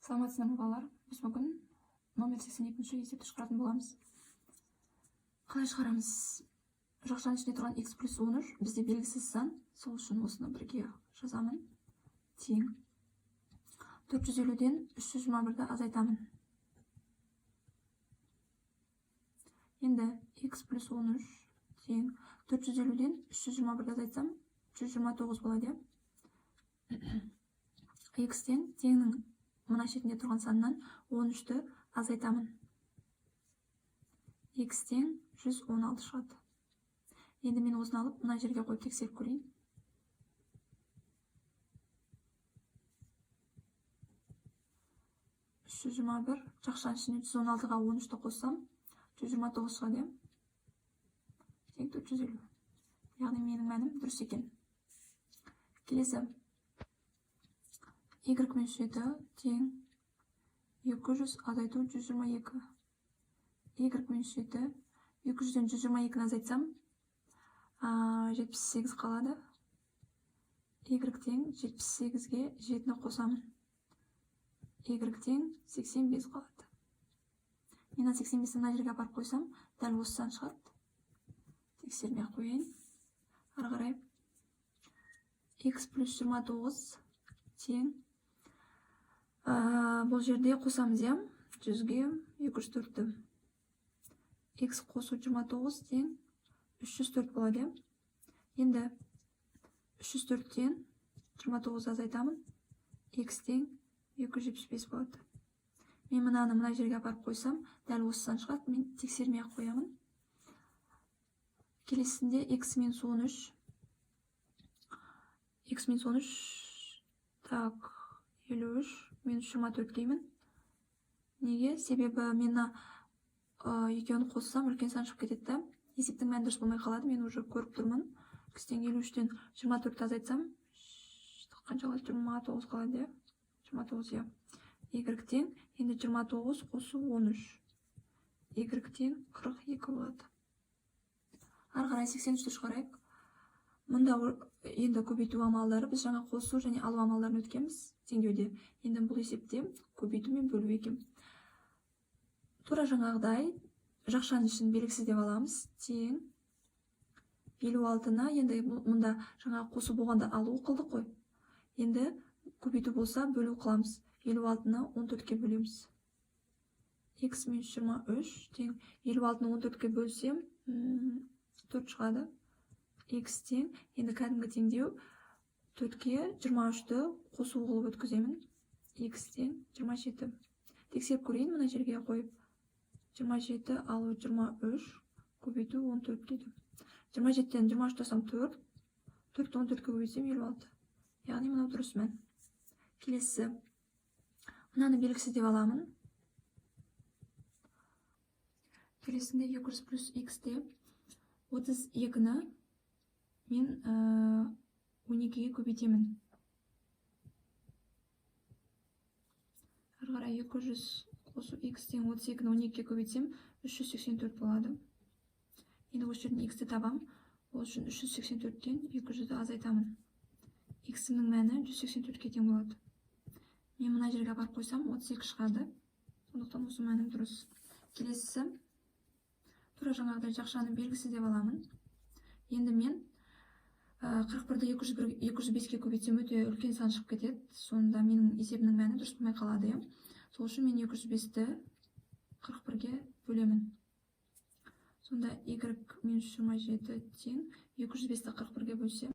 Саламатсыздарбы балалар? Біз бүгін номер 82-ші есепті шығаратын боламыз. Қалай шығарамыз? Жақшаның ішінде тұрған x плюс 13 бізде белгісіз сан, сол үшін осыны бірге жазамын. Тең 450-ден 321-ді азайтамын. Енді x плюс 13 тең 450-ден 321-ді азайтсам 129 болады. X-тен теңнің мына шетінде тұрған саннан 13-ті азайтамын. X-тен 116 шығады. Енді мен осыны алып, мына жерге қойып тексеріп көрейін. Жақшаның ішіне 116-ға 13-ті қоссам, 129 шығады. Тең 450. Яғни менің мәнім дұрыс екен. Келесі. Y мөлшері тең 200 азайту 122. Y мөлшері 200-ден 122-ні азайтсам 78 қалады. Y тең 78-ге 7-ні қосамын. Y тең 85 қалады. Мен 85-ні мына жерге апарып қойсам, дәл осыдан шығады. Тексермей қояйын. Ары қарай. X плюс 29 тең бұл жерде қосамыз, 100-ге 204-ті. X қосу 29 тең 304 болады. Енді 304-тен 29 азайтамын. X тең 275 болады. Мен мынаны мына жерге апарып қойсам, дәл осыдан шығады. Мен тексермей қоямын. Келесінде X минус 13. X минус 13. Так, 53. Минус 24 деймін. Неге? Себебі мені екеуін қоссам, үлкен сан шығып кетеді. Есептің мәні дұрыс болмай қалады. Мен уже көріп тұрмын. X-тен 53-тен 24 азайтсам, қанша қалады? 29 қалады. 29, Y-тен енді 29 қосу 13. Y-тен 42 болады. Ары қарай 83-ті шығарайық. Мұнда енді көбейту амалдары біз жаңа қосу және алу амалдарын өткенбіз теңдеуде. Енді бұл есепте көбейту мен бөлу екен. Тура жаңағыдай жақшаның ішін белгісіз деп аламыз. Тең 56-ны енді мұнда жаңа қосу болғанда алу қылдық қой. Енді көбейту болса бөлу қыламыз. 56-ны 14-ке бөлеміз. X минус 23 тең 56-ны 14-ке бөлсем 4 шығады. X тең, енді кәдімгі теңдеу 4-ке 23-ті қосу қылып өткіземін. X тең 27. Тексеріп көрейін, мына жерге қойып. 27 алу 23, көбейту 14 дейді. 27-тен 23 тасам 4, 4-ті 14-ке көбейтсем 56. Яғни мынау дұрыс мән. Келесі. Мынаны белгісіз деп аламын. Келесінде 200 плюс X-те 32-ні мен 12-ге көбейтемін. Ары қарай 200 қосу X-тен 32-ні 12-ге көбейтсем 384 болады. Енді осы жерден X-ті табам. Ол үшін 384-тен 200-ді азайтамын. X-інің мәні 184-ге тең болады. Мен мына жерге апарып қойсам 32 шығады. Сондықтан осы мәнім дұрыс. Келесі. Тура жаңағыдай жақшаны белгісіз деп аламын. Енді мен 41-ді 205-ке көбейтсем өте үлкен сан шығып кетеді. Сонда менің есебінің мәні дұрыс болмай қалады. Сол үшін мен 205-ті 41-ге бөлемін. Сонда Y минус 27 тең 205-ті 41-ге бөлсем